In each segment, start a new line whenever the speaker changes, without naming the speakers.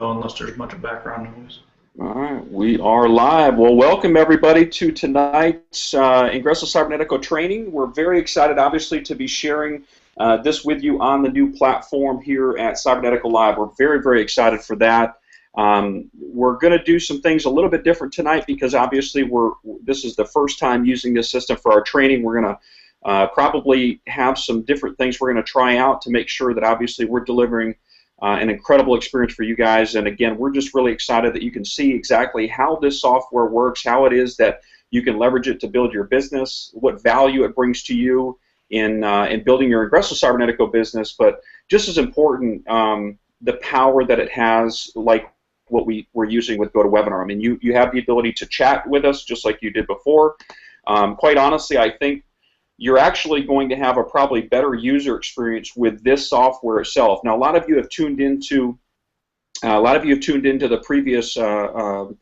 Unless there's a bunch of background noise.
All right, we are live. Well, welcome everybody to tonight's Ingresso Cybernetico training. We're very excited, obviously, to be sharing this with you on the new platform here at Cybernetico Live. We're very, very excited for that. We're going to do some things a little bit different tonight because obviously this is the first time using this system for our training. We're going to probably have some different things we're going to try out to make sure that obviously we're delivering an incredible experience for you guys. And again, we're just really excited that you can see exactly how this software works, how it is that you can leverage it to build your business, what value it brings to you in building your Ingresso Cybernetico business, but just as important, the power that it has, like what we're using with GoToWebinar. I mean, you have the ability to chat with us just like you did before. Quite honestly, I think you're actually going to have a probably better user experience with this software itself. Now, a lot of you have tuned into the previous Hangouts,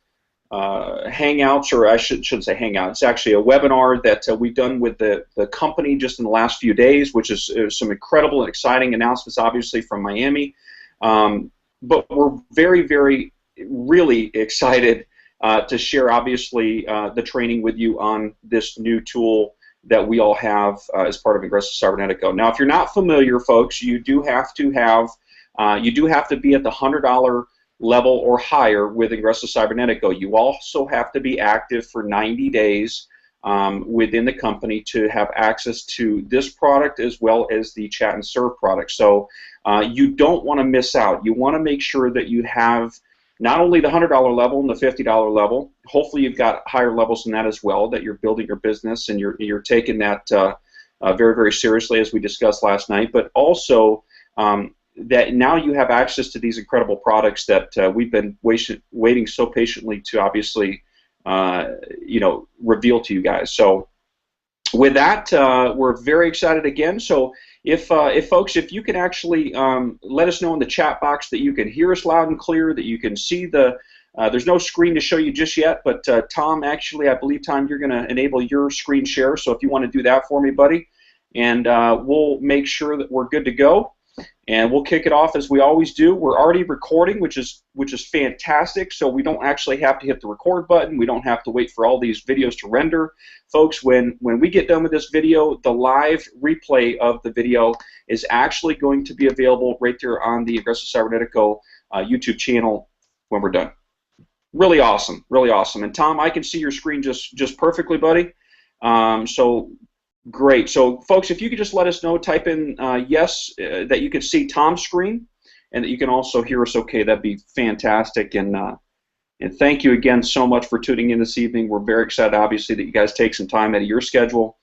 or I shouldn't say Hangout. It's actually a webinar that we've done with the company just in the last few days, which is some incredible and exciting announcements, obviously from Miami. But we're very, very, really excited to share, obviously, the training with you on this new tool that we all have as part of Ingresso Cybernetico. Now, if you're not familiar, folks, you do have to be at the $100 level or higher with Ingresso Cybernetico. You also have to be active for 90 days within the company to have access to this product as well as the Chat and Serve product. So you don't want to miss out. You want to make sure that you have not only the $100 level and the $50 level, hopefully you've got higher levels than that as well, that you're building your business and you're taking that very, very seriously as we discussed last night, but also that now you have access to these incredible products that we've been waiting so patiently to obviously reveal to you guys. So with that, we're very excited again. So if folks, if you can actually let us know in the chat box that you can hear us loud and clear, that you can see there's no screen to show you just yet, but Tom, actually, I believe, Tom, you're going to enable your screen share, so if you want to do that for me, buddy, and we'll make sure that we're good to go, and we'll kick it off as we always do. We're already recording, which is fantastic, so we don't actually have to hit the record button. We don't have to wait for all these videos to render. Folks, when we get done with this video, the live replay of the video is actually going to be available right there on the Ingresso Cybernetico YouTube channel when we're done. Really awesome, really awesome. And Tom, I can see your screen just perfectly, buddy. So great. So folks, if you could just let us know, type in yes, that you can see Tom's screen and that you can also hear us okay, that'd be fantastic. And thank you again so much for tuning in this evening. We're very excited, obviously, that you guys take some time out of your schedule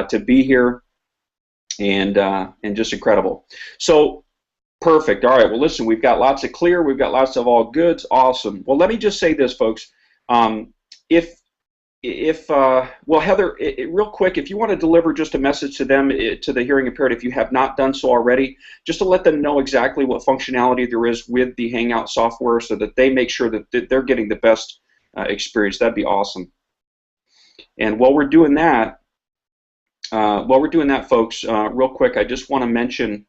to be here, and just incredible. So perfect. All right. Well, listen, we've got lots of clear. We've got lots of all goods. Awesome. Well, let me just say this, folks. Well, Heather, real quick, if you want to deliver just a message to them, to the hearing impaired, if you have not done so already, just to let them know exactly what functionality there is with the Hangout software so that they make sure that they're getting the best experience, that'd be awesome. And while we're doing that, folks, real quick, I just want to mention,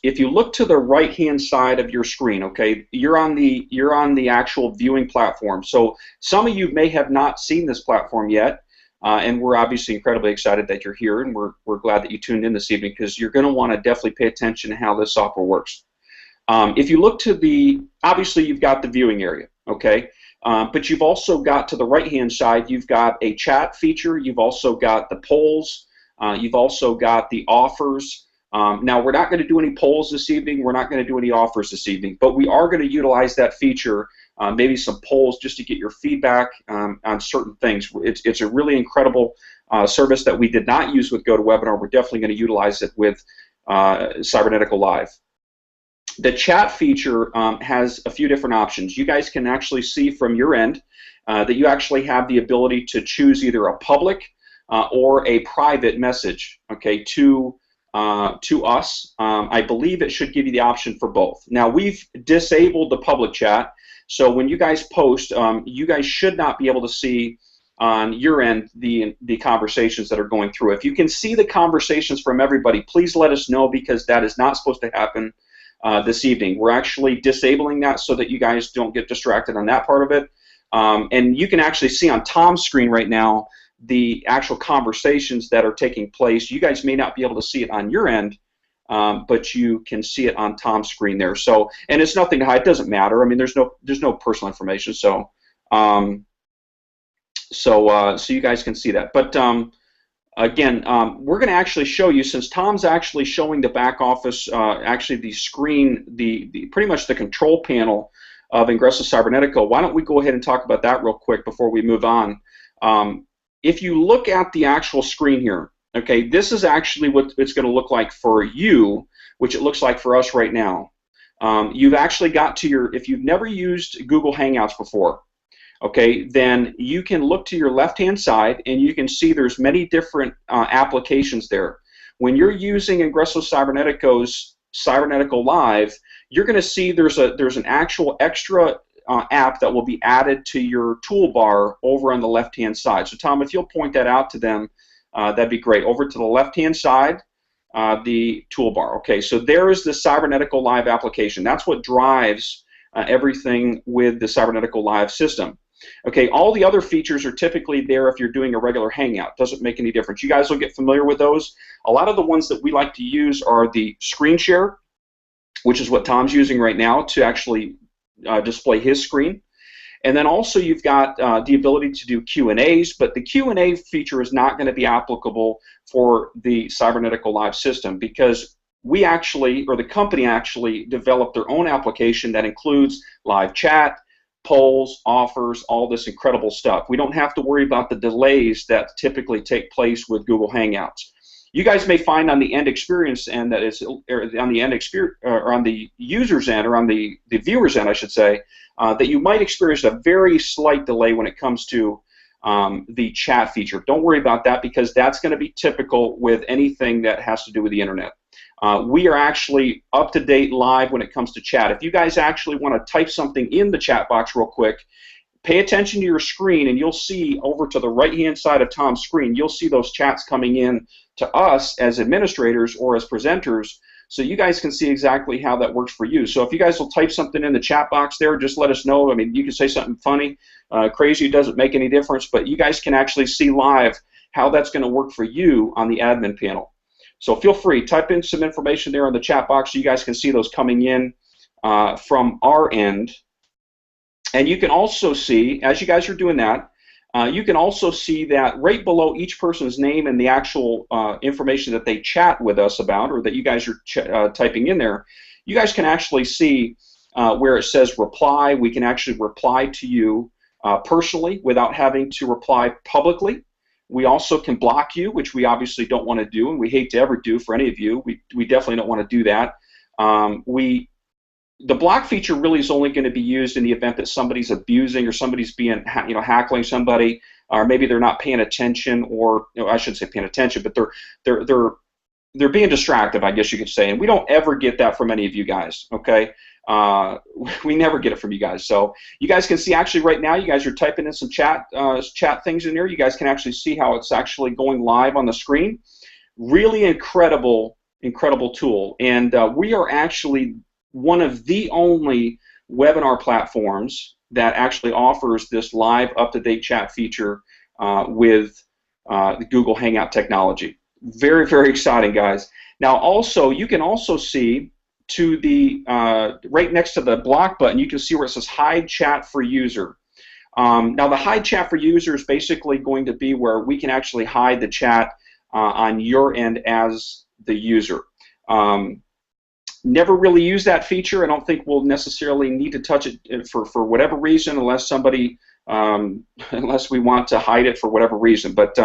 if you look to the right-hand side of your screen, okay, you're on the actual viewing platform. So some of you may have not seen this platform yet, and we're obviously incredibly excited that you're here, and we're glad that you tuned in this evening, because you're going to want to definitely pay attention to how this software works. If you look to obviously you've got the viewing area, okay, but you've also got to the right-hand side, you've got a chat feature, you've also got the polls, you've also got the offers. Now, we're not going to do any polls this evening. We're not going to do any offers this evening, but we are going to utilize that feature, maybe some polls, just to get your feedback on certain things. It's a really incredible service that we did not use with GoToWebinar. We're definitely going to utilize it with Cybernetico Live. The chat feature has a few different options. You guys can actually see from your end that you actually have the ability to choose either a public or a private message, okay, to us. I believe it should give you the option for both. Now, we've disabled the public chat, so when you guys post, you guys should not be able to see on your end the conversations that are going through. If you can see the conversations from everybody, please let us know, because that is not supposed to happen this evening. We're actually disabling that so that you guys don't get distracted on that part of it. And you can actually see on Tom's screen right now the actual conversations that are taking place. You guys may not be able to see it on your end, but you can see it on Tom's screen there. So, and it's nothing to hide. It doesn't matter. I mean, there's no personal information. So, so you guys can see that. But again, we're going to actually show you, since Tom's actually showing the back office, actually the screen, the pretty much the control panel of Ingresso Cybernetico. Why don't we go ahead and talk about that real quick before we move on? If you look at the actual screen here, okay, this is actually what it's going to look like for you, which it looks like for us right now. You've actually got to your, if you've never used Google Hangouts before, okay, then you can look to your left-hand side and you can see there's many different applications there. When you're using Ingresso Cybernetico's Cybernetico Live, you're going to see there's an actual extra app that will be added to your toolbar over on the left-hand side. So Tom, if you'll point that out to them, that'd be great. Over to the left-hand side, the toolbar. Okay, so there is the Cybernetico Live application. That's what drives everything with the Cybernetico Live system. Okay, all the other features are typically there if you're doing a regular Hangout. Doesn't make any difference. You guys will get familiar with those. A lot of the ones that we like to use are the screen share, which is what Tom's using right now to actually display his screen. And then also you've got the ability to do Q&As, but the Q&A feature is not going to be applicable for the Cybernetico Live system because we actually, or the company actually, developed their own application that includes live chat, polls, offers, all this incredible stuff. We don't have to worry about the delays that typically take place with Google Hangouts. You guys may find on the end experience end that is, or on the end experience, or on the user's end, or on the viewer's end, I should say, that you might experience a very slight delay when it comes to the chat feature. Don't worry about that because that's going to be typical with anything that has to do with the internet. We are actually up to date live when it comes to chat. If you guys actually want to type something in the chat box real quick, pay attention to your screen and you'll see over to the right hand side of Tom's screen, you'll see those chats coming in to us as administrators or as presenters, so you guys can see exactly how that works for you. So if you guys will type something in the chat box there, just let us know. I mean, you can say something funny, crazy, it doesn't make any difference, but you guys can actually see live how that's going to work for you on the admin panel. So feel free, type in some information there in the chat box so you guys can see those coming in from our end. And you can also see, as you guys are doing that, you can also see that right below each person's name and the actual information that they chat with us about, or that you guys are typing in there, you guys can actually see where it says reply. We can actually reply to you personally without having to reply publicly. We also can block you, which we obviously don't want to do, and we hate to ever do for any of you. We definitely don't want to do that. The block feature really is only going to be used in the event that somebody's abusing or somebody's being, hackling somebody, or maybe they're not paying attention, or I shouldn't say paying attention, but they're being distracted, I guess you could say. And we don't ever get that from any of you guys. Okay, we never get it from you guys. So you guys can see actually right now, you guys are typing in some chat things in there. You guys can actually see how it's actually going live on the screen. Really incredible tool, and we are actually one of the only webinar platforms that actually offers this live up-to-date chat feature with the Google Hangout technology. Very, very exciting, guys. Now also, you can also see to the right next to the block button, you can see where it says hide chat for user. Now the hide chat for user is basically going to be where we can actually hide the chat on your end as the user. Never really use that feature. I don't think we'll necessarily need to touch it for whatever reason, unless somebody, unless we want to hide it for whatever reason. But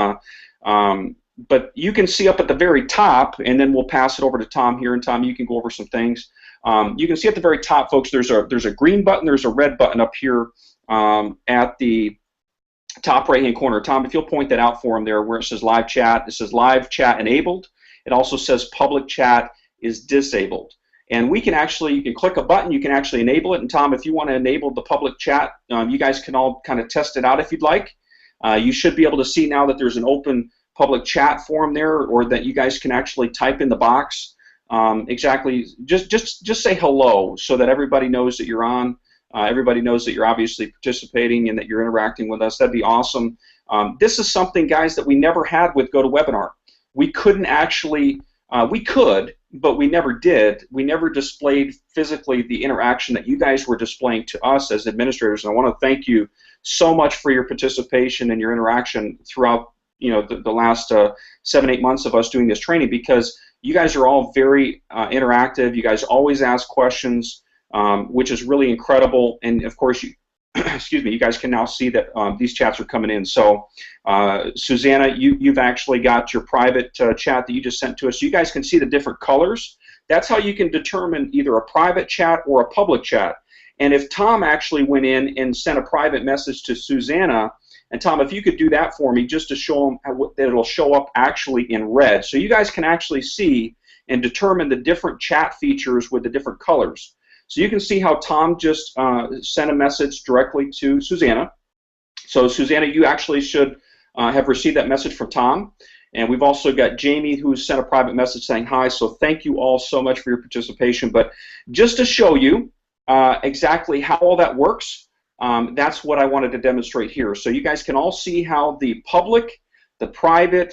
you can see up at the very top, and then we'll pass it over to Tom here, and Tom, you can go over some things. You can see at the very top, folks, there's a green button, there's a red button up here at the top right-hand corner. Tom, if you'll point that out for him there, where it says live chat, it says live chat enabled. It also says public chat is disabled. And we can actually, you can click a button, you can actually enable it. And Tom, if you want to enable the public chat, you guys can all kind of test it out if you'd like. You should be able to see now that there's an open public chat forum there, or that you guys can actually type in the box exactly, just say hello so that everybody knows that you're on. Everybody knows that you're obviously participating and that you're interacting with us. That'd be awesome. This is something, guys, that we never had with GoToWebinar. We couldn't actually, we could, but we never did. We never displayed physically the interaction that you guys were displaying to us as administrators. And I want to thank you so much for your participation and your interaction throughout, the last 7-8 months of us doing this training, because you guys are all very interactive. You guys always ask questions, which is really incredible. And of course, you, excuse me, you guys can now see that these chats are coming in. So, Susanna, you've actually got your private chat that you just sent to us. So you guys can see the different colors. That's how you can determine either a private chat or a public chat. And if Tom actually went in and sent a private message to Susanna, and Tom, if you could do that for me, just to show them that it'll show up actually in red, so you guys can actually see and determine the different chat features with the different colors. So you can see how Tom just sent a message directly to Susanna. So Susanna, you actually should have received that message from Tom. And we've also got Jamie, who sent a private message saying hi. So thank you all so much for your participation. But just to show you exactly how all that works, that's what I wanted to demonstrate here. So you guys can all see how the public, the private,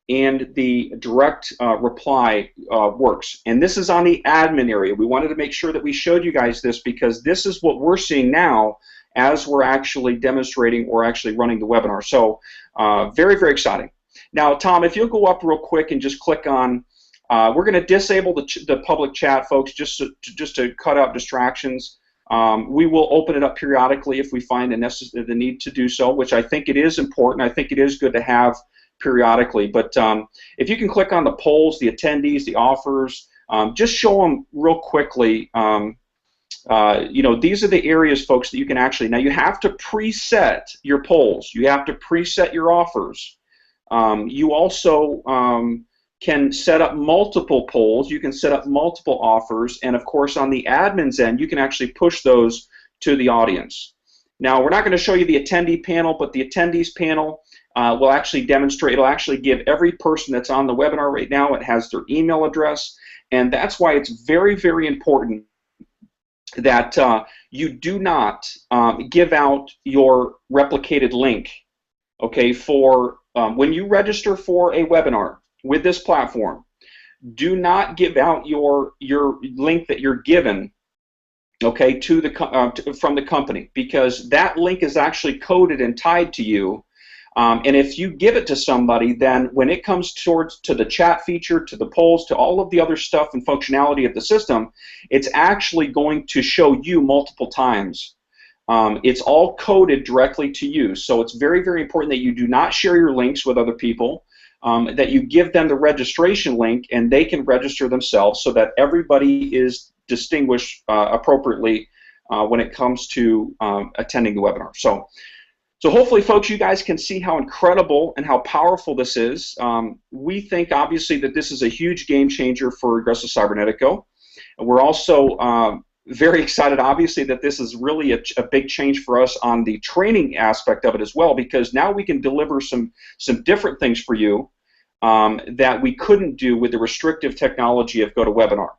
and the direct reply works. And this is on the admin area. We wanted to make sure that we showed you guys this, because this is what we're seeing now as we're actually demonstrating or actually running the webinar. So very, very exciting. Now, Tom, if you'll go up real quick and just click on, we're going to disable the public chat, folks, just to cut out distractions. We will open it up periodically if we find the need to do so, which I think it is important. I think it is good to have periodically. But if you can click on the polls, the attendees, the offers, just show them real quickly. These are the areas, folks, that you can actually, now you have to preset your polls. You have to preset your offers. You also can set up multiple polls. You can set up multiple offers. And of course, on the admin's end, you can actually push those to the audience. Now, we're not going to show you the attendee panel, but the attendees panel will actually demonstrate, it'll actually give every person that's on the webinar right now, it has their email address, and that's why it's very, very important that you do not give out your replicated link, okay, for when you register for a webinar with this platform. Do not give out your link that you're given, okay, to the from the company, because that link is actually coded and tied to you. And if you give it to somebody, then when it comes to the chat feature, to the polls, to all of the other stuff and functionality of the system, it's actually going to show you multiple times. It's all coded directly to you. So it's very, very important that you do not share your links with other people, that you give them the registration link and they can register themselves so that everybody is distinguished appropriately when it comes to attending the webinar. So hopefully, folks, you guys can see how incredible and how powerful this is. We think, obviously, that this is a huge game changer for Aggressive Cybernetico. And we're also very excited, obviously, that this is really a big change for us on the training aspect of it as well, because now we can deliver some different things for you that we couldn't do with the restrictive technology of GoToWebinar.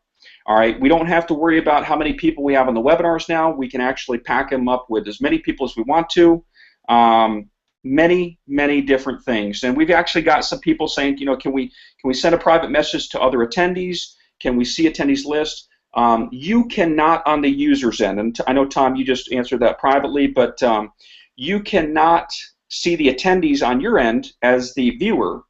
All right, we don't have to worry about how many people we have on the webinars now. We can actually pack them up with as many people as we want to. Many, many different things, and we've actually got some people saying, can we send a private message to other attendees? Can we see attendees list? You cannot on the user's end, and I know, Tom, you just answered that privately, but you cannot see the attendees on your end as the viewer.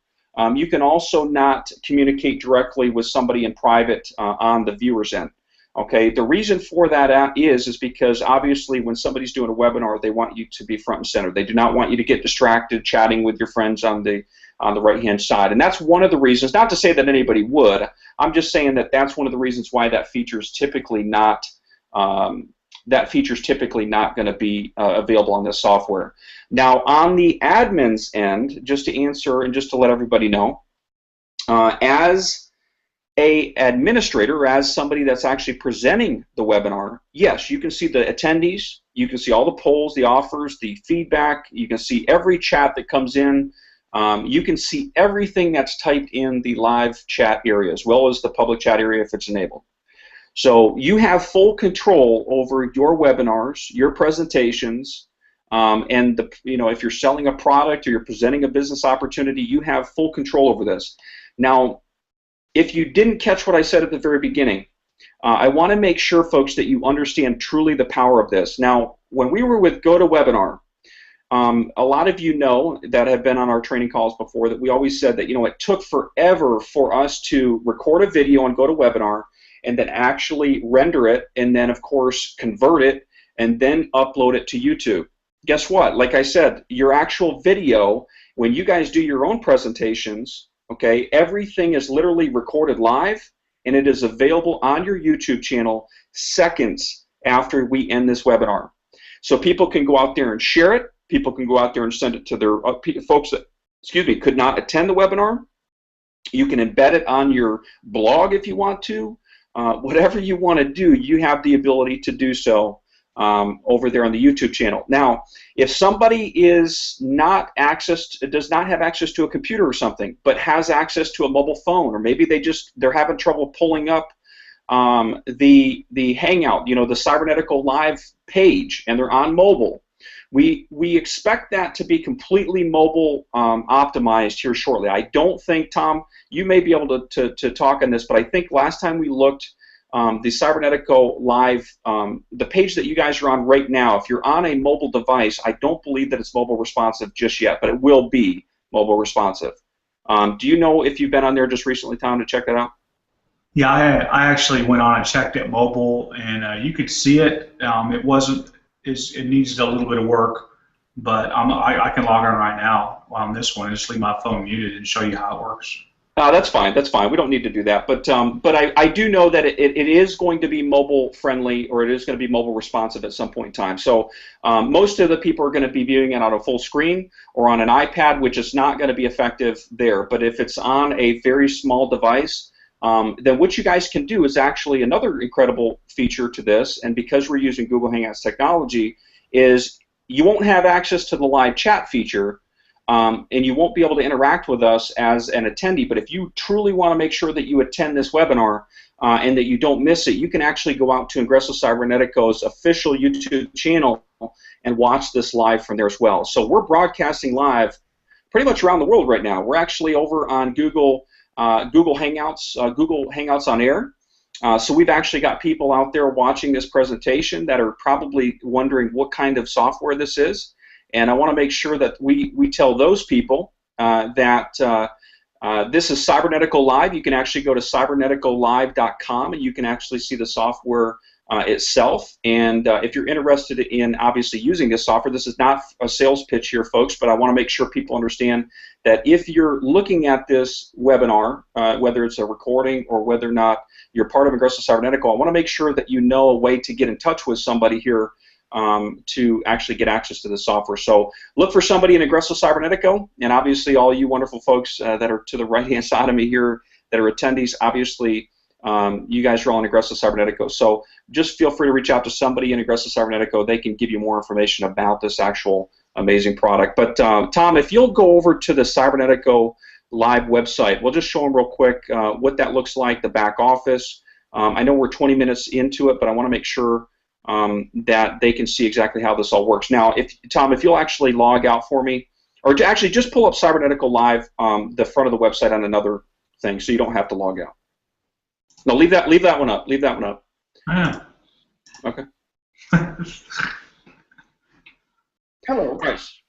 You can also not communicate directly with somebody in private on the viewer's end. Okay, the reason for that is because obviously when somebody's doing a webinar, they want you to be front and center. They do not want you to get distracted chatting with your friends on the right-hand side, and that's one of the reasons. Not to say that anybody would. I'm just saying that that's one of the reasons why that feature is typically not going to be available on this software. Now, on the admin's end, just to answer and just to let everybody know, as an administrator, as somebody that's actually presenting the webinar, yes, you can see the attendees, you can see all the polls, the offers, the feedback, you can see every chat that comes in you can see everything that's typed in the live chat area as well as the public chat area if it's enabled. So you have full control over your webinars, your presentations, and if you're selling a product or you're presenting a business opportunity, you have full control over this. Now, if you didn't catch what I said at the very beginning, I want to make sure, folks, that you understand truly the power of this. Now, when we were with GoToWebinar, a lot of you know that have been on our training calls before that we always said that it took forever for us to record a video on GoToWebinar and then actually render it and then, of course, convert it and then upload it to YouTube. Guess what? Like I said, your actual video, when you guys do your own presentations, okay, everything is literally recorded live and it is available on your YouTube channel seconds after we end this webinar. So people can go out there and share it. People can go out there and send it to their folks that, could not attend the webinar. You can embed it on your blog if you want to. Whatever you want to do, you have the ability to do so over there on the YouTube channel. Now, if somebody does not have access to a computer or something, but has access to a mobile phone, or maybe they're having trouble pulling up the Hangout, the Cybernetico Live page, and they're on mobile, we expect that to be completely mobile optimized here shortly. I don't think, Tom, you may be able to talk on this, but I think last time we looked, the Cybernetico Live, the page that you guys are on right now, if you're on a mobile device, I don't believe that it's mobile responsive just yet, but it will be mobile responsive. Do you know if you've been on there just recently, Tom, to check that out?
Yeah, I actually went on and checked it mobile, and you could see it. It needs a little bit of work, but I can log on right now on this one and just leave my phone muted and show you how it works.
That's fine. That's fine. We don't need to do that. But I do know that it is going to be mobile friendly, or it is going to be mobile responsive at some point in time. So most of the people are going to be viewing it on a full screen or on an iPad, which is not going to be effective there. But if it's on a very small device, then what you guys can do is actually another incredible feature to this, and because we're using Google Hangouts technology, is you won't have access to the live chat feature, and you won't be able to interact with us as an attendee. But if you truly want to make sure that you attend this webinar and that you don't miss it, you can actually go out to Ingresso Cybernetico's official YouTube channel and watch this live from there as well. So we're broadcasting live pretty much around the world right now. We're actually over on Google Hangouts on Air. So we've actually got people out there watching this presentation that are probably wondering what kind of software this is. And I want to make sure that we tell those people that this is Cybernetico Live. You can actually go to cyberneticolive.com and you can actually see the software itself. And if you're interested in obviously using this software, this is not a sales pitch here, folks, but I want to make sure people understand that if you're looking at this webinar, whether it's a recording or whether or not you're part of Ingresso Cybernetico, I want to make sure that you know a way to get in touch with somebody here to actually get access to the software. So look for somebody in Ingresso Cybernetico, and obviously all you wonderful folks that are to the right-hand side of me here that are attendees, obviously you guys are all in Ingresso Cybernetico. So just feel free to reach out to somebody in Ingresso Cybernetico. They can give you more information about this actual amazing product. But Tom, if you'll go over to the Cybernetico Live website, we'll just show them real quick what that looks like, the back office. I know we're 20 minutes into it, but I want to make sure that they can see exactly how this all works. Now, Tom, if you'll actually log out for me, or actually just pull up Cybernetico Live, the front of the website on another thing, so you don't have to log out. No, leave that one up. Leave that one up. Okay. Hello. Nice.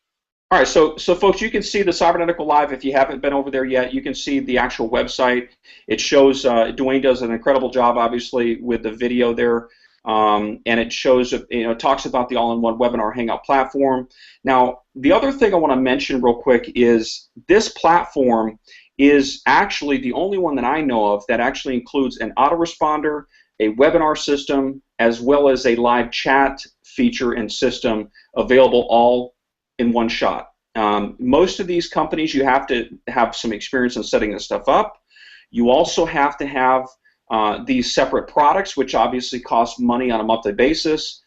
All right, so folks, you can see the Cybernetico Live. If you haven't been over there yet, you can see the actual website. It shows Dwayne does an incredible job, obviously, with the video there, and it shows, talks about the all-in-one webinar hangout platform. Now, the other thing I want to mention real quick is this platform is actually the only one that I know of that actually includes an autoresponder, a webinar system, as well as a live chat feature and system available all in one shot. Most of these companies, you have to have some experience in setting this stuff up. You also have to have these separate products, which obviously cost money on a monthly basis.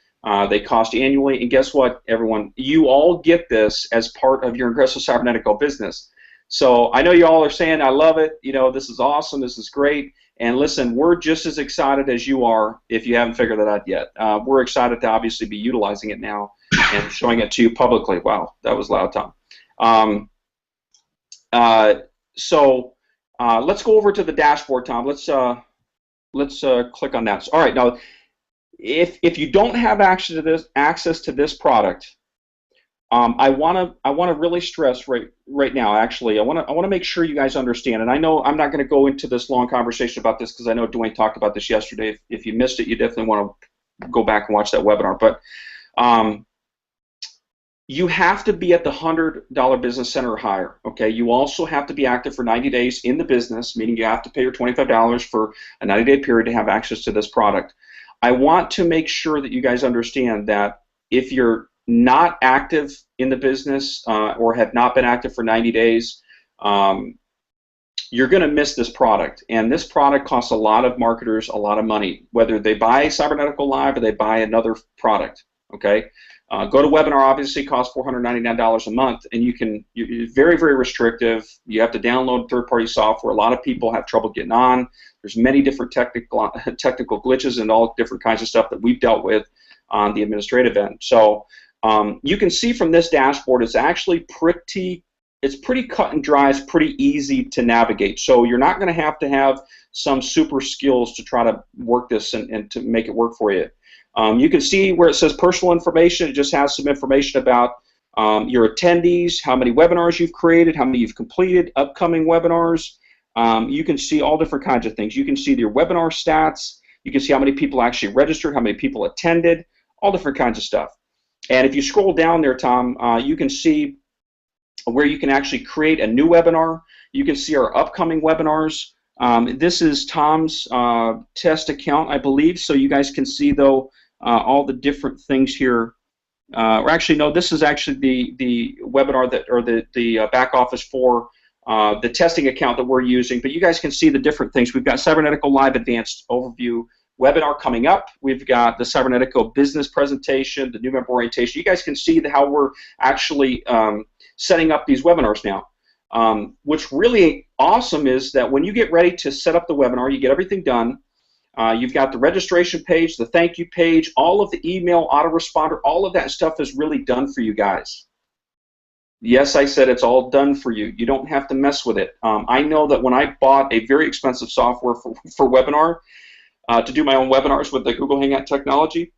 They cost annually, and guess what, everyone? You all get this as part of your Ingresso Cybernetico business. So I know you all are saying, I love it. You know, this is awesome. This is great. And listen, we're just as excited as you are if you haven't figured that out yet. We're excited to obviously be utilizing it now and showing it to you publicly. Wow, that was loud, Tom. Um, let's go over to the dashboard, Tom. Let's click on that. All right, now if you don't have access to this product, I want to really stress right now. Actually, I want to make sure you guys understand. And I know I'm not going to go into this long conversation about this because I know Dwayne talked about this yesterday. If you missed it, you definitely want to go back and watch that webinar. But you have to be at the $100 business center or higher. Okay. You also have to be active for 90 days in the business, meaning you have to pay your $25 for a 90-day period to have access to this product. I want to make sure that you guys understand that if you're not active in the business or have not been active for 90 days, you're going to miss this product. And this product costs a lot of marketers a lot of money, whether they buy Cybernetico Live or they buy another product. Okay, go to webinar. Obviously, costs $499 a month, and it's very, very restrictive. You have to download third-party software. A lot of people have trouble getting on. There's many different technical glitches and all different kinds of stuff that we've dealt with on the administrative end. So you can see from this dashboard, it's actually pretty cut and dry. It's pretty easy to navigate. So you're not going to have some super skills to try to work this and to make it work for you. You can see where it says personal information. It just has some information about your attendees, how many webinars you've created, how many you've completed, upcoming webinars. You can see all different kinds of things. You can see your webinar stats. You can see how many people actually registered, how many people attended, all different kinds of stuff. And if you scroll down there, Tom, you can see where you can actually create a new webinar. You can see our upcoming webinars. This is Tom's test account, I believe, so you guys can see, though, all the different things here. Or actually, no, this is actually the webinar or the back office for the testing account that we're using. But you guys can see the different things. We've got Cybernetico Live Advanced Overview webinar coming up. We've got the Cybernetico business presentation, the new member orientation. You guys can see how we're actually setting up these webinars now. What's really awesome is that when you get ready to set up the webinar, you get everything done. You've got the registration page, the thank you page, all of the email autoresponder, all of that stuff is really done for you guys. Yes, I said it's all done for you. You don't have to mess with it. I know that when I bought a very expensive software for webinar, to do my own webinars with the Google Hangout technology,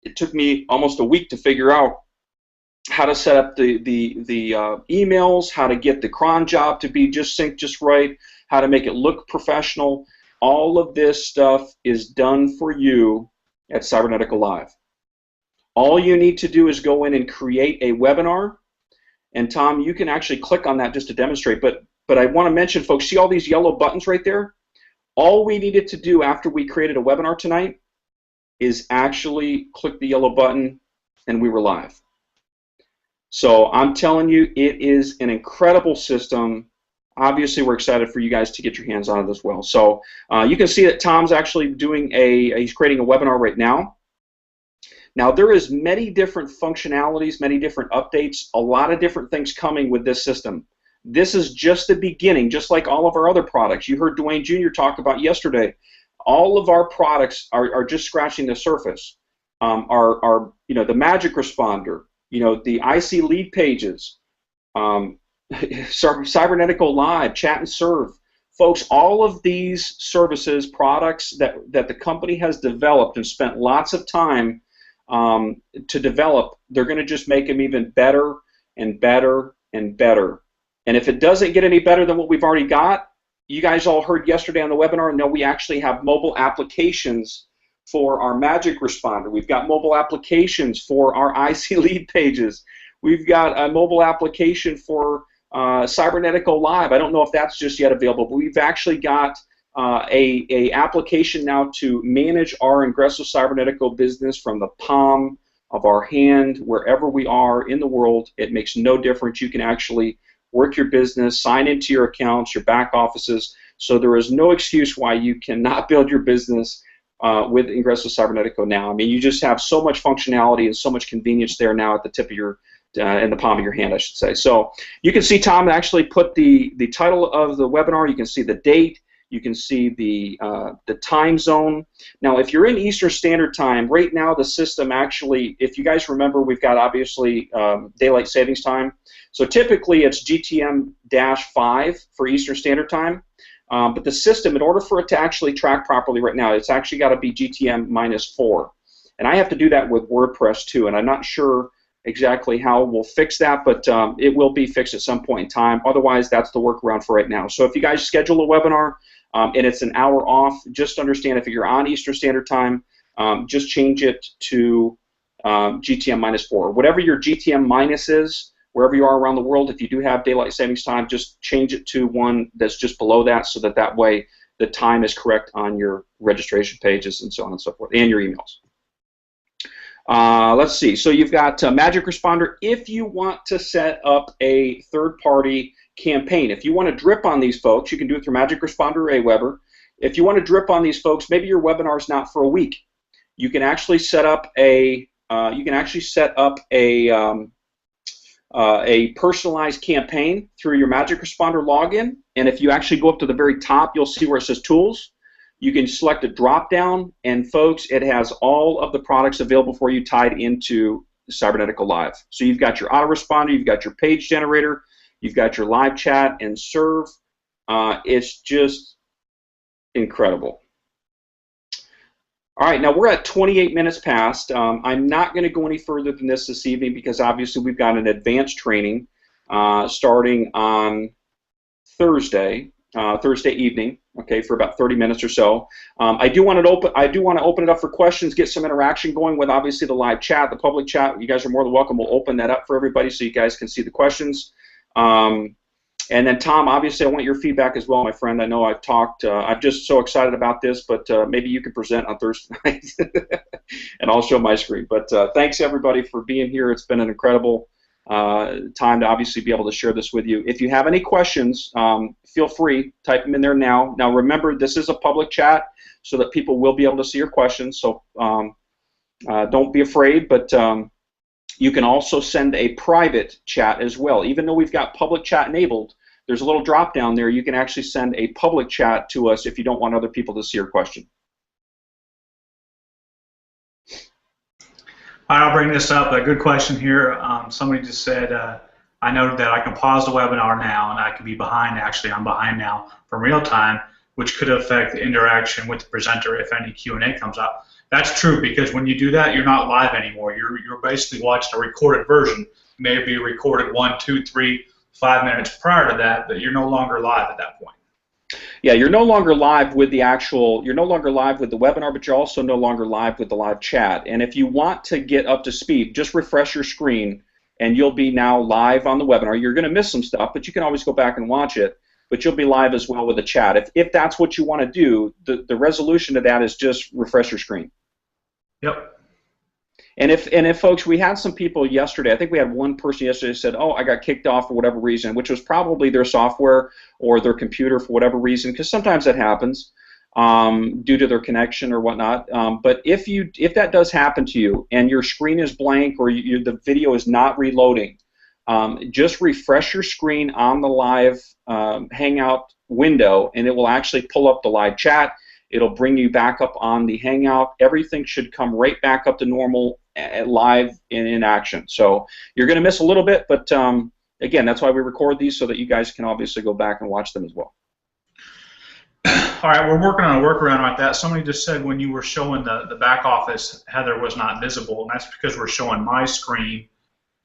it took me almost a week to figure out how to set up the emails, how to get the cron job to be just synced just right, how to make it look professional. All of this stuff is done for you at Cybernetico Live. All you need to do is go in and create a webinar. And Tom, you can actually click on that just to demonstrate. But I want to mention, folks, see all these yellow buttons right there? All we needed to do after we created a webinar tonight is actually click the yellow button, and we were live. So I'm telling you, it is an incredible system. Obviously, we're excited for you guys to get your hands on it as well. So you can see that Tom's actually doing he's creating a webinar right now. Now, there is many different functionalities, many different updates, a lot of different things coming with this system. This is just the beginning, just like all of our other products. You heard Dwayne Jr. talk about yesterday. All of our products are just scratching the surface. The Magic Responder, the IC lead pages, Cybernetico Live, Chat and Serve. Folks, all of these services, products that the company has developed and spent lots of time to develop, they're going to just make them even better and better and better. And if it doesn't get any better than what we've already got, you guys all heard yesterday on the webinar, no, we actually have mobile applications for our Magic Responder. We've got mobile applications for our IC lead pages. We've got a mobile application for Cybernetico Live. I don't know if that's just yet available, but we've actually got a application now to manage our Ingresso Cybernetico business from the palm of our hand, wherever we are in the world. It makes no difference. You can actually work your business, sign into your accounts, your back offices. So there is no excuse why you cannot build your business with Ingresso Cybernetico now. I mean, you just have so much functionality and so much convenience there now at the tip of in the palm of your hand, I should say. So you can see Tom actually put the title of the webinar. You can see the date. You can see the time zone. Now, if you're in Eastern Standard Time, right now the system actually, if you guys remember, we've got obviously daylight savings time. So typically it's GTM-5 for Eastern Standard Time. But the system, in order for it to actually track properly right now, it's actually got to be GTM-4. And I have to do that with WordPress too, and I'm not sure exactly how we'll fix that, but it will be fixed at some point in time. Otherwise, that's the workaround for right now. So if you guys schedule a webinar and it's an hour off, just understand if you're on Eastern Standard Time, just change it to GTM-4. Whatever your GTM minus is, wherever you are around the world, if you do have daylight savings time, just change it to one that's just below that, so that that way the time is correct on your registration pages and so on and so forth, and your emails. Let's see. So you've got Magic Responder. If you want to set up a third-party campaign, if you want to drip on these folks, you can do it through Magic Responder or Aweber. If you want to drip on these folks, maybe your webinar is not for a week. You can actually set up a personalized campaign through your Magic Responder login. And if you actually go up to the very top, you'll see where it says Tools. You can select a drop-down, and folks, it has all of the products available for you tied into Cybernetico Live. So you've got your autoresponder, you've got your page generator, you've got your live chat and serve. It's just incredible. All right, now we're at 28 minutes past. I'm not going to go any further than this evening because obviously we've got an advanced training starting on Thursday evening, okay, for about 30 minutes or so. I do want to open it up for questions, get some interaction going with obviously the live chat, the public chat. You guys are more than welcome. We'll open that up for everybody so you guys can see the questions. And then Tom, obviously I want your feedback as well, my friend. I know I've talked, I'm just so excited about this, but maybe you can present on Thursday night and I'll show my screen. But thanks everybody for being here. It's been an incredible time to obviously be able to share this with you. If you have any questions, feel free, type them in there now. Now remember, this is a public chat so that people will be able to see your questions, so don't be afraid, but you can also send a private chat as well. Even though we've got public chat enabled, there's a little drop down there. You can actually send a public chat to us if you don't want other people to see your question.
All right, I'll bring this up. A good question here. Somebody just said, I noted that I can pause the webinar now and I can be behind. Actually, I'm behind now from real time, which could affect the interaction with the presenter if any Q&A comes up. That's true, because when you do that, you're not live anymore. You're basically watching a recorded version. Maybe recorded 1, 2, 3, 5 minutes prior to that, but you're no longer live at that point.
Yeah, you're no longer live with the you're no longer live with the webinar, but you're also no longer live with the live chat. And if you want to get up to speed, just refresh your screen and you'll be now live on the webinar. You're going to miss some stuff, but you can always go back and watch it. But you'll be live as well with the chat. If that's what you want to do, the resolution to that is just refresh your screen.
Yep.
And if folks, we had some people yesterday, I think we had one person yesterday who said, oh, I got kicked off for whatever reason, which was probably their software or their computer for whatever reason, because sometimes that happens due to their connection or whatnot. But if that does happen to you and your screen is blank or the video is not reloading, just refresh your screen on the live Hangout window and it will actually pull up the live chat. It'll bring you back up on the Hangout. Everything should come right back up to normal, live and in action. So you're going to miss a little bit, but again, that's why we record these so that you guys can obviously go back and watch them as well.
All right, we're working on a workaround like that. Somebody just said when you were showing the back office, Heather was not visible, and that's because we're showing my screen.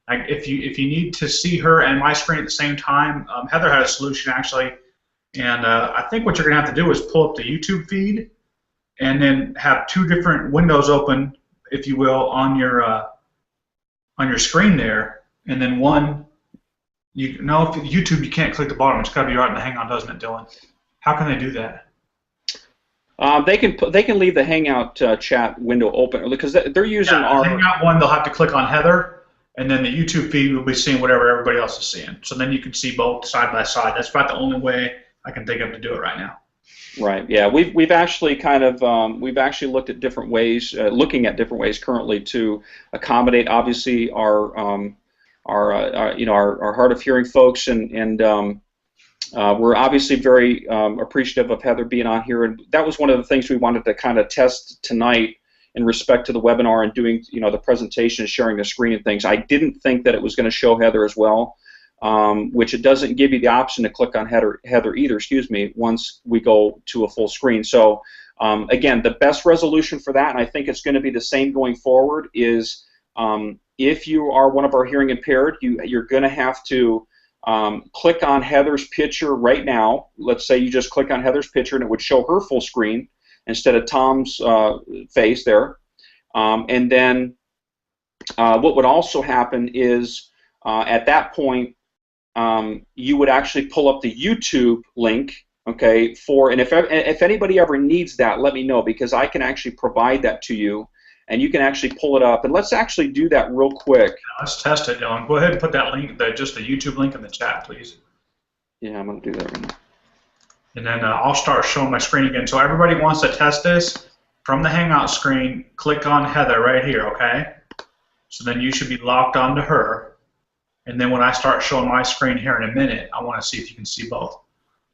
Like if you need to see her and my screen at the same time, Heather had a solution actually. And I think what you're going to have to do is pull up the YouTube feed and then have two different windows open, if you will, on your screen there. And then one, YouTube, you can't click the bottom. It's got to be right in the Hangout, doesn't it, Dylan? How can they do that?
They can leave the Hangout chat window open because they're using our
Hangout one. They'll have to click on Heather, and then the YouTube feed will be seeing whatever everybody else is seeing. So then you can see both side by side. That's about the only way I can think of to do it right now.
Right. Yeah. We've actually kind of looked at different ways, looking at different ways currently to accommodate obviously our our hard of hearing folks, and we're obviously very appreciative of Heather being on here, and that was one of the things we wanted to kind of test tonight in respect to the webinar and doing the presentation, sharing the screen and things. I didn't think that it was going to show Heather as well, which it doesn't give you the option to click on Heather either, excuse me, once we go to a full screen. So again, the best resolution for that, and I think it's going to be the same going forward, is if you are one of our hearing impaired, you're going to have to click on Heather's picture right now. Let's say you just click on Heather's picture and it would show her full screen instead of Tom's face there. And then what would also happen is at that point you would actually pull up the YouTube link, okay, and if anybody ever needs that, let me know, because I can actually provide that to you and you can actually pull it up. And let's actually do that real quick.
Let's test it, Dylan. Go ahead and put that link, just the YouTube link in the chat, please.
Yeah, I'm going to do that right now.
And then I'll start showing my screen again. So everybody wants to test this from the Hangout screen. Click on Heather right here, okay? So then you should be locked onto her. And then when I start showing my screen here in a minute, I want to see if you can see both.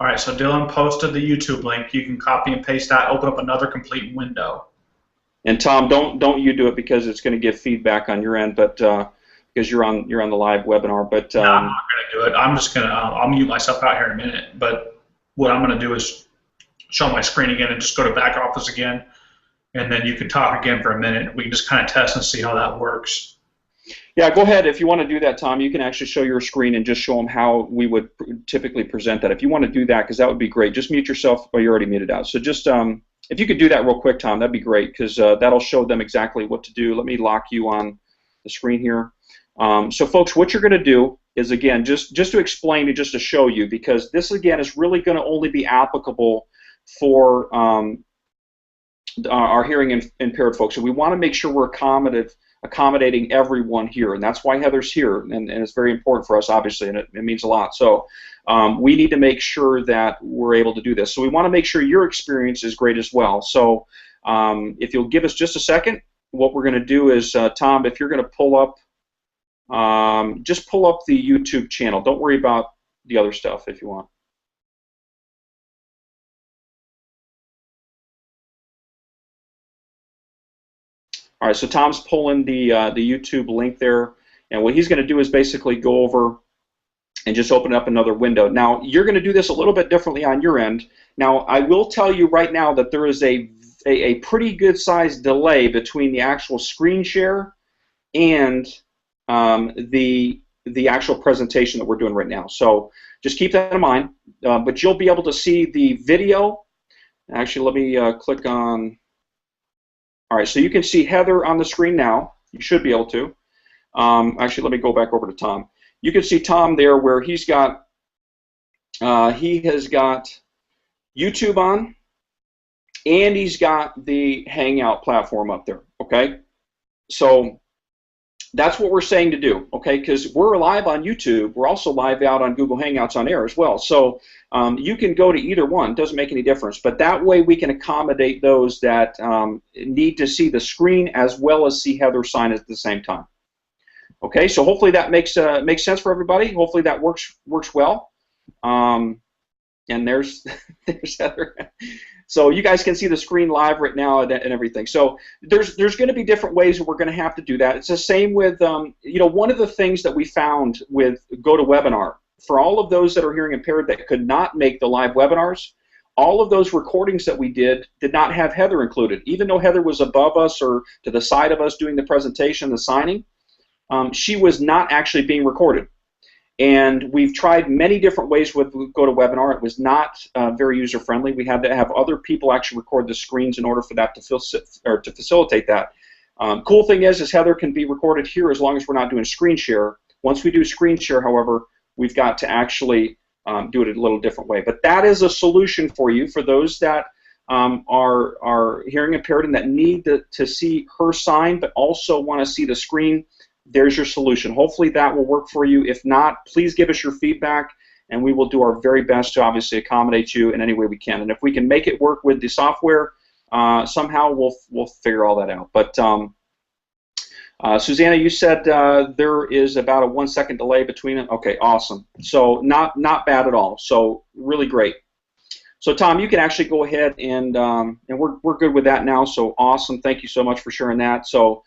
All right, so Dylan posted the YouTube link. You can copy and paste that, open up another complete window.
And Tom, don't you do it because it's going to give feedback on your end, but because you're on the live webinar. But
no, I'm not going to do it. I'm just going to I'll mute myself out here in a minute. But what I'm going to do is show my screen again and just go to back office again, and then you can talk again for a minute. We can just kind of test and see how that works.
Yeah, go ahead. If you want to do that, Tom, you can actually show your screen and just show them how we would typically present that. If you want to do that, because that would be great. Just mute yourself. Oh, you're already muted out. So just if you could do that real quick, Tom, that'd be great, because that'll show them exactly what to do. Let me lock you on the screen here. So, folks, what you're going to do is, again, just to explain and just to show you, because this, again, is really going to only be applicable for our hearing impaired folks. So we want to make sure we're accommodating everyone here, and that's why Heather's here, and it's very important for us, obviously, and it means a lot. So we need to make sure that we're able to do this. So we want to make sure your experience is great as well. So if you'll give us just a second, what we're going to do is, Tom, if you're going to pull up, just pull up the YouTube channel. Don't worry about the other stuff if you want. All right, so Tom's pulling the YouTube link there, and what he's going to do is basically go over and just open up another window. Now, you're going to do this a little bit differently on your end. Now, I will tell you right now that there is a pretty good sized delay between the actual screen share and the actual presentation that we're doing right now. So just keep that in mind. But you'll be able to see the video. Actually, let me click on. All right, so you can see Heather on the screen now. You should be able to. Actually, let me go back over to Tom. You can see Tom there where he has got YouTube on, and he's got the Hangout platform up there, okay? So that's what we're saying to do, okay? Because we're live on YouTube. We're also live out on Google Hangouts on air as well. So you can go to either one. It doesn't make any difference. But that way we can accommodate those that need to see the screen as well as see Heather sign at the same time. Okay, so hopefully that makes sense for everybody. Hopefully that works well. And there's Heather. So you guys can see the screen live right now and everything. So there's going to be different ways we're going to have to do that. It's the same with one of the things that we found with GoToWebinar, for all of those that are hearing impaired that could not make the live webinars, all of those recordings that we did not have Heather included. Even though Heather was above us or to the side of us doing the presentation, the signing, she was not actually being recorded. And we've tried many different ways with GoToWebinar. It was not very user-friendly. We had to have other people actually record the screens in order for that to facilitate that. Cool thing is Heather can be recorded here as long as we're not doing screen share. Once we do screen share, however, we've got to actually do it a little different way. But that is a solution for you, for those that are hearing impaired and that need to see her sign but also want to see the screen. There's your solution. Hopefully that will work for you. If not, please give us your feedback, and we will do our very best to obviously accommodate you in any way we can. And if we can make it work with the software, somehow we'll figure all that out. But Susanna, you said there is about a 1 second delay between it. Okay, awesome. So not bad at all. So really great. So Tom, you can actually go ahead and we're good with that now. So awesome. Thank you so much for sharing that. So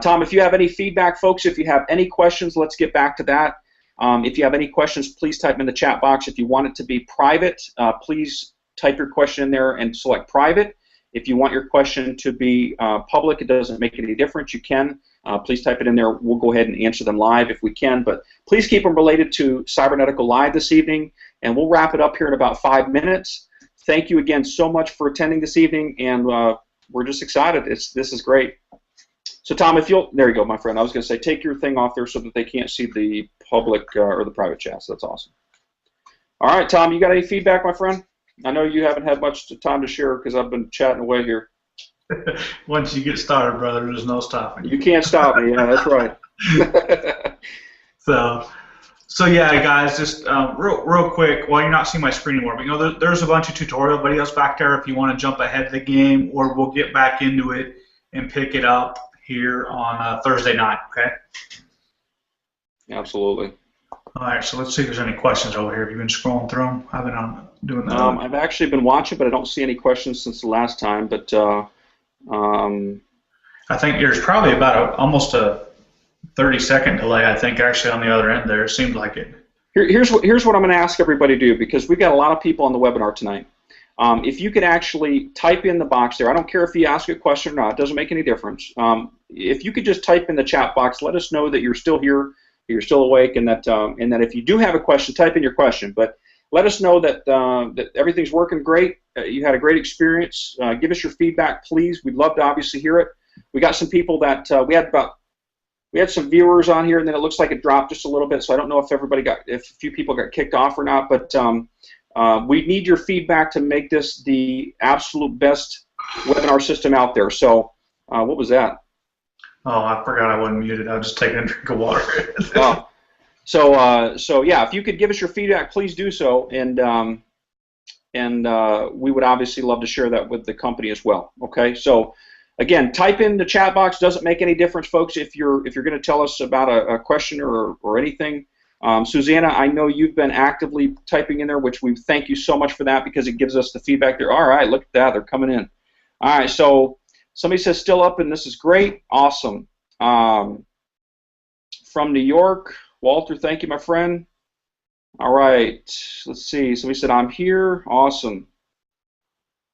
Tom, if you have any feedback, folks, if you have any questions, let's get back to that. If you have any questions, please type in the chat box. If you want it to be private, please type your question in there and select private. If you want your question to be public, it doesn't make any difference. You can. Please type it in there. We'll go ahead and answer them live if we can. But please keep them related to Cybernetico Live this evening, and we'll wrap it up here in about 5 minutes. Thank you again so much for attending this evening, and we're just excited. This is great. So Tom, if you'll, there you go, my friend. I was going to say, take your thing off there so that they can't see the public or the private chat. So that's awesome. All right, Tom, you got any feedback, my friend? I know you haven't had much time to share because I've been chatting away here.
Once you get started, brother, there's no stopping.
You can't stop me. Yeah, that's right.
So yeah, guys, just real quick. Well, you're not seeing my screen anymore, but you know, there's a bunch of tutorial videos back there if you want to jump ahead of the game, or we'll get back into it and pick it up here on Thursday night. Okay.
Absolutely.
All right, so let's see if there's any questions over here. Have you been scrolling through them? I've been doing that.
I've actually been watching, but I don't see any questions since the last time. But
I think there's probably about almost a 30-second delay, I think, actually on the other end there. It seems like it.
Here's what I'm going to ask everybody to do, because we've got a lot of people on the webinar tonight. If you could actually type in the box there, I don't care if you ask a question or not, it doesn't make any difference. If you could just type in the chat box, let us know that you're still here, you're still awake, and that if you do have a question, type in your question. But let us know that that everything's working great. You had a great experience. Give us your feedback, please. We'd love to obviously hear it. We got some people that we had some viewers on here, and then it looks like it dropped just a little bit. So I don't know if if a few people got kicked off or not. But we need your feedback to make this the absolute best webinar system out there. So what was that?
Oh, I forgot I wasn't muted. I was just taking a drink of water.
Oh. So yeah, if you could give us your feedback, please do so, and we would obviously love to share that with the company as well. Okay, so again, type in the chat box. Doesn't make any difference, folks. If you're going to tell us about a question or anything, Susanna, I know you've been actively typing in there, which we thank you so much for that, because it gives us the feedback there. All right, look at that, they're coming in. All right, so somebody says still up, and this is great, awesome. From New York. Walter, thank you, my friend. All right, let's see. Somebody said, I'm here. Awesome.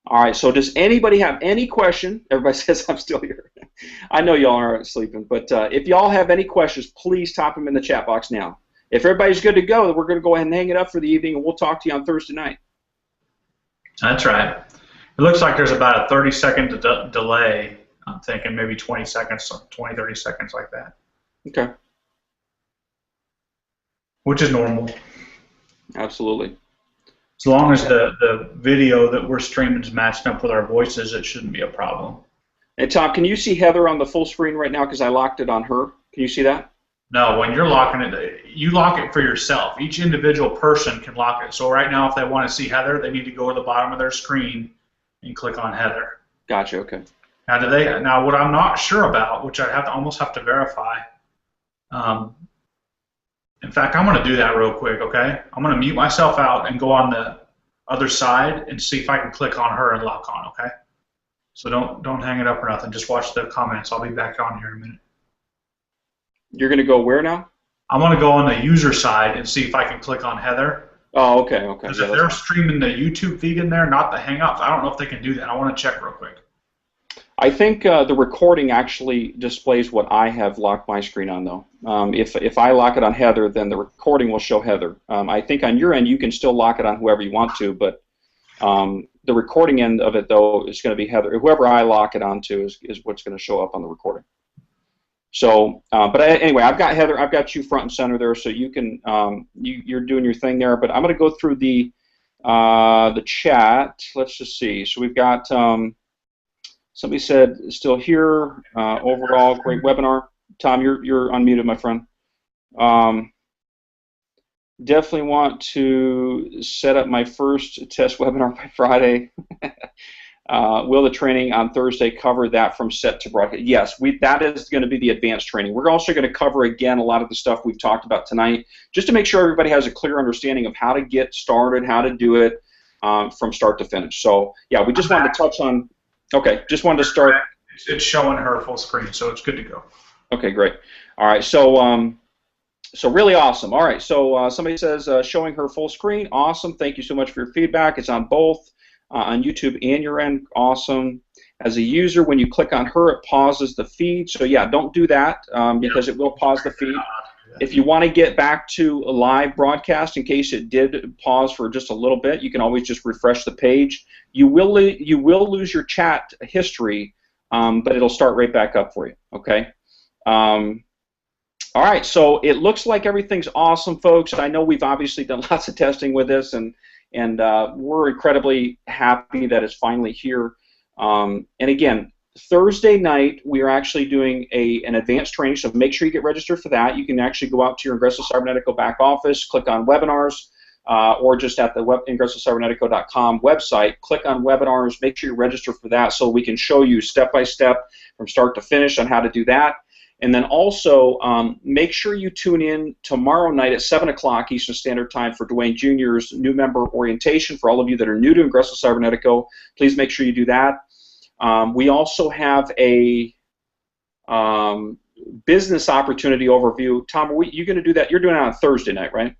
All right, so does anybody have any question? Everybody says I'm still here. I know y'all aren't sleeping, but if y'all have any questions, please type them in the chat box now. If everybody's good to go, then we're going to go ahead and hang it up for the evening, and we'll talk to you on Thursday night.
That's right. It looks like there's about a 30-second delay. I'm thinking maybe 20 seconds, 20, 30 seconds like that.
Okay.
Which is normal.
Absolutely.
As long as the video that we're streaming is matched up with our voices, it shouldn't be a problem.
And Tom, can you see Heather on the full screen right now, because I locked it on her? Can you see that?
No, when you're locking it, you lock it for yourself. Each individual person can lock it. So right now, if they want to see Heather, they need to go to the bottom of their screen and click on Heather.
Gotcha, okay.
Now what I'm not sure about, which I almost have to verify, in fact, I'm going to do that real quick, okay? I'm going to mute myself out and go on the other side and see if I can click on her and lock on, okay? So don't hang it up or nothing. Just watch the comments. I'll be back on here in a minute.
You're going to go where now?
I'm going to go on the user side and see if I can click on Heather.
Oh, okay, okay.
Because if they're streaming the YouTube feed in there, not the Hangouts, I don't know if they can do that. I want to check real quick.
I think the recording actually displays what I have locked my screen on, though. If I lock it on Heather, then the recording will show Heather. I think on your end you can still lock it on whoever you want to, but the recording end of it, though, is going to be Heather. Whoever I lock it onto is what's going to show up on the recording. So, anyway, I've got Heather. I've got you front and center there, so you can you're doing your thing there. But I'm going to go through the chat. Let's just see. So we've got. Somebody said, still here, overall, great webinar. Tom, you're unmuted, my friend. Definitely want to set up my first test webinar by Friday. Will the training on Thursday cover that from set to broadcast? Yes, that is going to be the advanced training. We're also going to cover, again, a lot of the stuff we've talked about tonight, just to make sure everybody has a clear understanding of how to get started, how to do it from start to finish. So, yeah, we just wanted to touch on, okay, just wanted to start.
It's showing her full screen, so it's good to go.
Okay, great. All right, so so really awesome. All right, so somebody says showing her full screen. Awesome. Thank you so much for your feedback. It's on both. On YouTube and your end, awesome. As a user, when you click on her, it pauses the feed. So yeah, don't do that because it will pause the feed. If you want to get back to a live broadcast, in case it did pause for just a little bit, you can always just refresh the page. You will lose your chat history, but it'll start right back up for you. Okay. All right. So it looks like everything's awesome, folks. I know we've obviously done lots of testing with this, and we're incredibly happy that it's finally here. And again, Thursday night we are actually doing an advanced training, so make sure you get registered for that. You can actually go out to your Ingresso Cybernetico back office, click on webinars, or just at the IngressoCybernetico.com website, click on webinars, make sure you register for that so we can show you step by step from start to finish on how to do that. And then also, make sure you tune in tomorrow night at 7 o'clock Eastern Standard Time for Dwayne Jr.'s new member orientation. For all of you that are new to Ingresso Cybernetico, please make sure you do that. We also have a business opportunity overview. Tom, are you going to do that? You're doing it on Thursday night, right?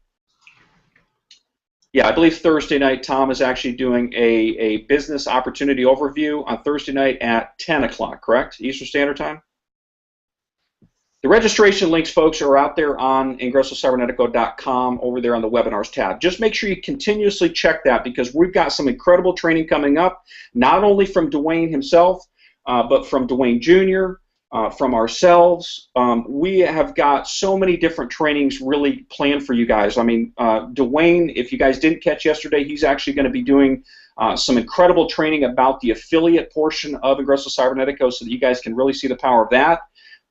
Yeah, I believe Thursday night Tom is actually doing a business opportunity overview on Thursday night at 10 o'clock, correct? Eastern Standard Time? The registration links, folks, are out there on IngressoCybernetico.com over there on the webinars tab. Just make sure you continuously check that because we've got some incredible training coming up, not only from Dwayne himself, but from Dwayne Jr., from ourselves. We have got so many different trainings really planned for you guys. I mean, Dwayne, if you guys didn't catch yesterday, he's actually going to be doing some incredible training about the affiliate portion of Ingresso Cybernetico so that you guys can really see the power of that.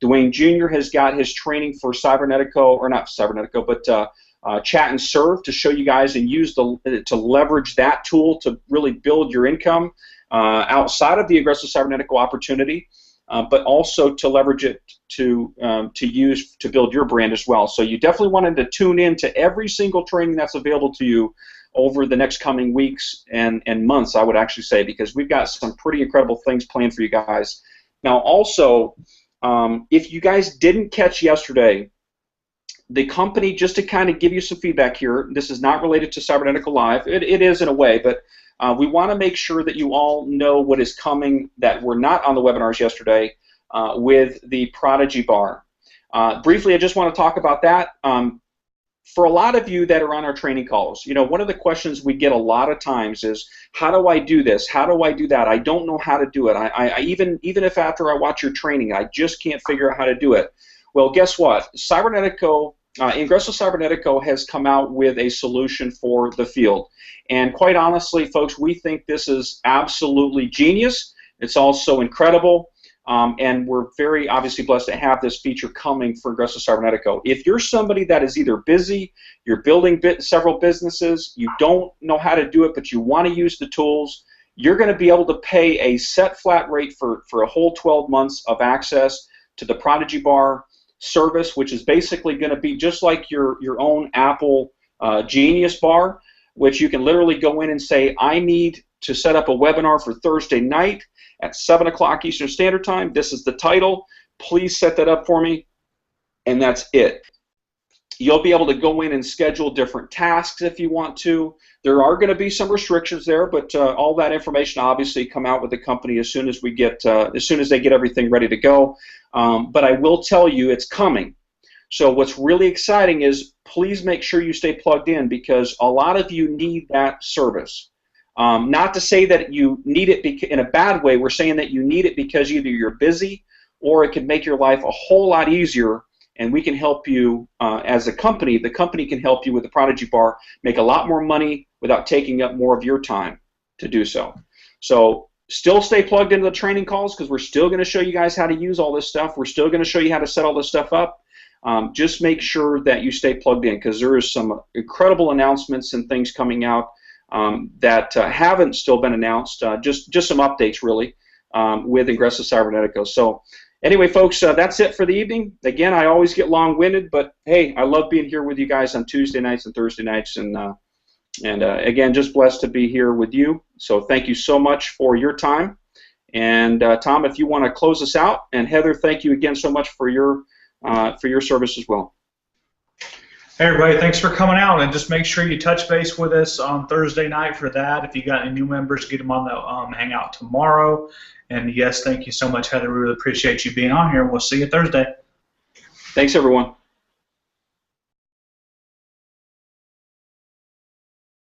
Dwayne Jr. has got his training for Cybernetico, or not Cybernetico, but Chat and Serve to show you guys and use to leverage that tool to really build your income outside of the Ingresso Cybernetico opportunity, but also to leverage it to use to build your brand as well. So you definitely wanted to tune in to every single training that's available to you over the next coming weeks and months, I would actually say, because we've got some pretty incredible things planned for you guys. Now also, if you guys didn't catch yesterday, the company, just to kind of give you some feedback here, this is not related to Cybernetico Live. It is in a way, but we want to make sure that you all know what is coming that were not on the webinars yesterday with the Prodigy Bar. Briefly, I just want to talk about that. For a lot of you that are on our training calls, you know, one of the questions we get a lot of times is, how do I do this? How do I do that? I don't know how to do it. I even if after I watch your training, I just can't figure out how to do it. Well, guess what? Cybernetico, Ingresso Cybernetico has come out with a solution for the field. And quite honestly, folks, we think this is absolutely genius. It's also incredible. And we're very obviously blessed to have this feature coming for Ingresso Cybernetico. If you're somebody that is either busy, you're building several businesses, you don't know how to do it, but you want to use the tools, you're going to be able to pay a set flat rate for a whole 12 months of access to the Prodigy Bar service, which is basically going to be just like your own Apple Genius Bar, which you can literally go in and say, I need to set up a webinar for Thursday night at 7 o'clock Eastern Standard Time. This is the title. Please set that up for me, and that's it. You'll be able to go in and schedule different tasks if you want to. There are going to be some restrictions there, but all that information obviously come out with the company as soon as we get, as soon as they get everything ready to go. But I will tell you, it's coming. So what's really exciting is please make sure you stay plugged in because a lot of you need that service. Not to say that you need it in a bad way. We're saying that you need it because either you're busy or it could make your life a whole lot easier, and we can help you as a company. The company can help you with the Prodigy Bar make a lot more money without taking up more of your time to do so. So still stay plugged into the training calls because we're still going to show you guys how to use all this stuff. We're still going to show you how to set all this stuff up. Just make sure that you stay plugged in because there is some incredible announcements and things coming out that haven't still been announced. Just some updates, really, with Ingresso Cybernetico. So anyway, folks, that's it for the evening. Again, I always get long-winded, but hey, I love being here with you guys on Tuesday nights and Thursday nights, and again, just blessed to be here with you. So thank you so much for your time. And Tom, if you want to close us out, and Heather, thank you again so much for your service as well.
Hey everybody, thanks for coming out, and just make sure you touch base with us on Thursday night for that. If you got any new members, get them on the hangout tomorrow. And yes, thank you so much, Heather. We really appreciate you being on here. We'll see you Thursday.
Thanks, everyone.